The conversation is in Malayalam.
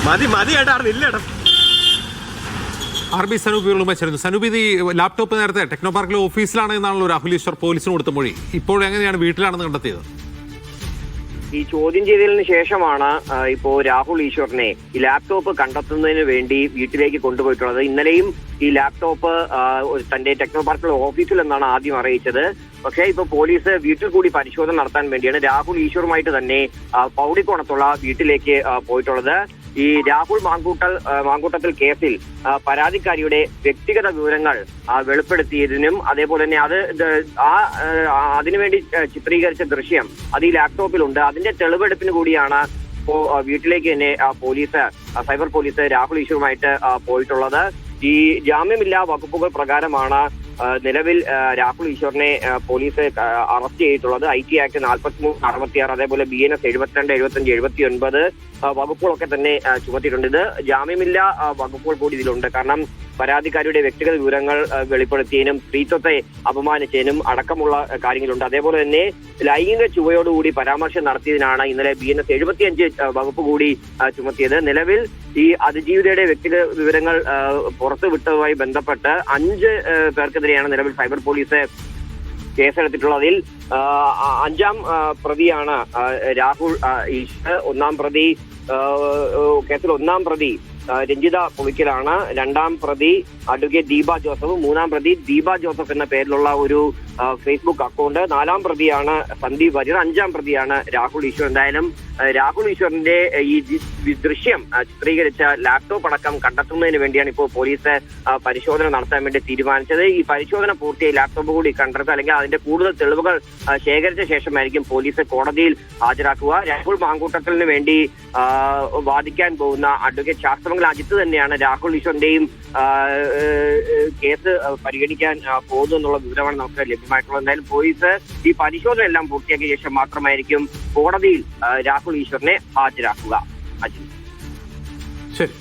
മതി ഏട്ടാ ഇല്ല ഏട്ടാ. RB സനൂപികളുമായി ചേരുന്നു. സനൂപ്, ഇത് ലാപ്ടോപ്പ് നേരത്തെ ടെക്നോ പാർക്കിലെ ഓഫീസിലാണ് എന്നാണല്ലോ രാഹുൽ ഈശ്വർ പോലീസിന് കൊടുത്ത മൊഴി. ഇപ്പോഴെങ്ങനെയാണ് വീട്ടിലാണെന്ന് കണ്ടെത്തിയത്? ഈ ചോദ്യം ചെയ്തതിന് ശേഷമാണ് ഇപ്പോ രാഹുൽ ഈശ്വറിനെ ഈ ലാപ്ടോപ്പ് കണ്ടെത്തുന്നതിന് വേണ്ടി വീട്ടിലേക്ക് കൊണ്ടുപോയിട്ടുള്ളത്. ഇന്നലെയും ഈ ലാപ്ടോപ്പ് തന്റെ ടെക്നോ പാർക്കിലെ ഓഫീസിൽ എന്നാണ് ആദ്യം അറിയിച്ചത്. പക്ഷേ ഇപ്പൊ പോലീസ് വീട്ടിൽ കൂടി പരിശോധന നടത്താൻ വേണ്ടിയാണ് രാഹുൽ ഈശ്വറുമായിട്ട് തന്നെ പൗടിക്കോണത്തുള്ള വീട്ടിലേക്ക് പോയിട്ടുള്ളത്. ഈ രാഹുൽ മാങ്കൂട്ടത്തിൽ കേസിൽ പരാതിക്കാരിയുടെ വ്യക്തിഗത വിവരങ്ങൾ വെളിപ്പെടുത്തിയതിനും അതേപോലെ തന്നെ അതിനുവേണ്ടി ചിത്രീകരിച്ച ദൃശ്യം അത് ഈ ലാപ്ടോപ്പിലുണ്ട്. അതിന്റെ തെളിവെടുപ്പിന് കൂടിയാണ് ഇപ്പോ വീട്ടിലേക്ക് തന്നെ സൈബർ പോലീസ് രാഹുൽ ഈശ്വറുമായിട്ട് പോയിട്ടുള്ളത്. ഈ ജാമ്യമില്ലാ വകുപ്പുകൾ പ്രകാരമാണ് നിലവിൽ രാഹുൽ ഈശ്വറിനെ പോലീസ് അറസ്റ്റ് ചെയ്തിട്ടുള്ളത്. IT ആക്ട് 43, 66, അതേപോലെ BNS 72, 75, 79 വകുപ്പുകളൊക്കെ തന്നെ ചുമത്തിയിട്ടുണ്ട്. ഇത് ജാമ്യമില്ലാ വകുപ്പുകൾ കൂടി ഇതിലുണ്ട്. കാരണം പരാതിക്കാരിയുടെ വ്യക്തിഗത വിവരങ്ങൾ വെളിപ്പെടുത്തിയതിനും സ്ത്രീത്വത്തെ അപമാനിച്ചതിനും അടക്കമുള്ള കാര്യങ്ങളുണ്ട്. അതേപോലെ തന്നെ ലൈംഗിക ചുവയോടുകൂടി പരാമർശം നടത്തിയതിനാണ് ഇന്നലെ BNS 75 വകുപ്പ് കൂടി ചുമത്തിയത്. നിലവിൽ ഈ അതിജീവിതയുടെ വ്യക്തിഗത വിവരങ്ങൾ പുറത്തുവിട്ടതുമായി ബന്ധപ്പെട്ട് 5 പേർക്കെതിരെയാണ് നിലവിൽ സൈബർ പോലീസ് കേസെടുത്തിട്ടുള്ളത്. അതിൽ 5ാം പ്രതിയാണ് രാഹുൽ ഈശ്വർ. കേസിൽ 1ാം പ്രതി രഞ്ജിത പുളിക്കലാണ്. 2ാം പ്രതി അഡ്വക്കേറ്റ് ദീപ ജോസഫ്. 3ാം പ്രതി ദീപ ജോസഫ് എന്ന പേരിലുള്ള ഒരു ഫേസ്ബുക്ക് അക്കൗണ്ട്. 4ാം പ്രതിയാണ് സന്ദീപ് വാര്യർ. 5ാം പ്രതിയാണ് രാഹുൽ ഈശ്വർ. എന്തായാലും രാഹുൽ ഈശ്വറിന്റെ ഈ ദൃശ്യം ചിത്രീകരിച്ച ലാപ്ടോപ്പ് അടക്കം കണ്ടെത്തുന്നതിന് വേണ്ടിയാണ് ഇപ്പോൾ പോലീസ് പരിശോധന നടത്താൻ വേണ്ടി തീരുമാനിച്ചത്. ഈ പരിശോധന പൂർത്തിയായി ലാപ്ടോപ്പ് കൂടി കണ്ടെത്തുക അല്ലെങ്കിൽ അതിന്റെ കൂടുതൽ തെളിവുകൾ ശേഖരിച്ച ശേഷമായിരിക്കും പോലീസ് കോടതിയിൽ ഹാജരാക്കുക. രാഹുൽ മാങ്കൂട്ടത്തിന് വേണ്ടി വാദിക്കാൻ പോകുന്ന അഡ്വക്കേറ്റ് ശാസ്ത്രമംഗലം അജിത്ത് തന്നെയാണ് രാഹുൽ ഈശ്വറിന്റെയും കേസ് പരിഗണിക്കാൻ പോകുന്നു എന്നുള്ള വിവരമാണ് നമുക്ക് ലഭ്യമായിട്ടുള്ളത്. എന്തായാലും പോലീസ് ഈ പരിശോധന എല്ലാം പൂർത്തിയാക്കിയ ശേഷം മാത്രമായിരിക്കും കോടതിയിൽ രാഹുൽ ഈശ്വറിനെ ഹാജരാക്കുക. ശരി.